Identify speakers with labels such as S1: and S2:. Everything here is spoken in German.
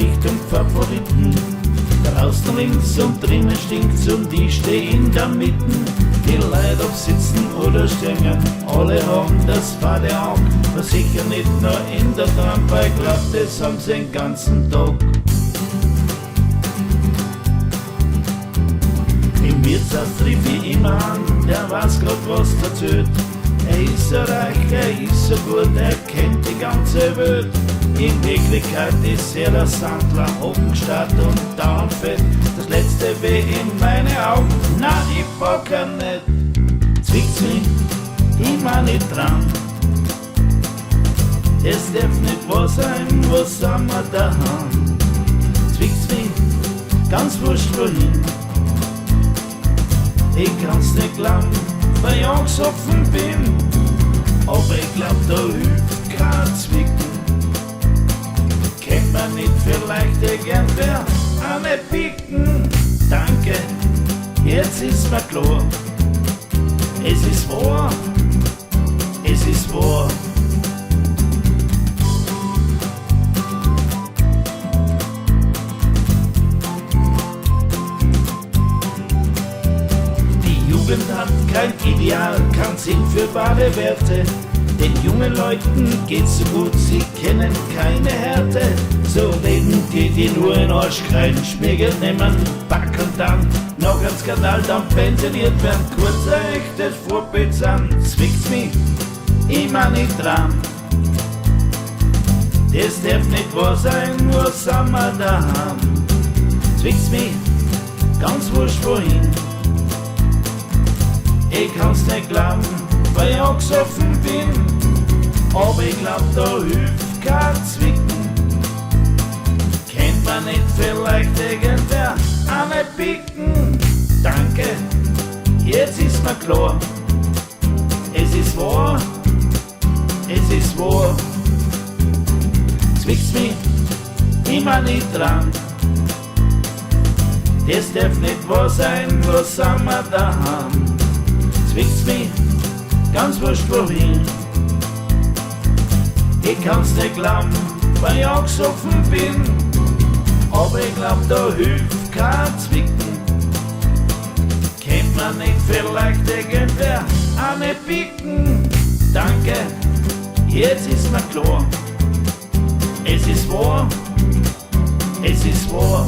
S1: Richtung Favoriten. Draußen links und drinnen stinkt's und ich steh in der Mitte. Die Leute auf Sitzen oder stehen, alle haben das Fade an. Aber sicher nicht nur in der Tram, weil ich glaub, das haben sie den ganzen Tag. Im Wirtshaus triff ich immer an, der weiß grad was erzählt. Er ist so reich, er ist so gut, er kennt die ganze Welt. In Wirklichkeit ist er der Sandler, Hochenstarrt und Downfett. Das letzte weh in meine Augen, na, ich pack ihn nicht. Zwickt's mich immer nicht dran. Es darf nicht wahr sein, wo sind wir daheim? Zwickt's mich ganz wurscht wohin. Ich kann's nicht glauben, weil ich angesoffen bin. Aber ich glaub, da hilft kein Zwicken. Kennt man nicht vielleicht irgendwer eine picken? Danke, jetzt ist mir klar. Es ist wahr, es ist wahr. Die Jugend hat kein Ideal, kein Sinn für wahre Werte. Den jungen Leuten geht's so gut, sie kennen keine Härte. So reden die nur in Arsch kreien, Schmiegel nehmen, Back und dann noch ein Skandal, dann pensioniert werden. Kurz ein echtes Vorbild sind, zwickt's mich immer nicht dran. Das darf nicht wahr sein, nur sind wir daheim. Zwickt's mich ganz wurscht wohin. Ich kann's nicht glauben, weil ich angesoffen bin. Aber ich glaub, da hilft kein Zwicken. Kennt man nicht vielleicht irgendwer eine picken? Danke, jetzt ist mir klar. Es ist wahr, es ist wahr. Zwickt's mich immer nicht dran. Das darf nicht wahr sein, wo sind wir daheim? Zwickt's mich ganz wurscht wohin. Ich kann's nicht glauben, weil ich angesoffen bin. Aber ich glaub, da hilft kein Zwicken. Kennt man nicht vielleicht irgendwer eine picken? Danke, jetzt ist mir klar. Es ist wahr, es ist wahr.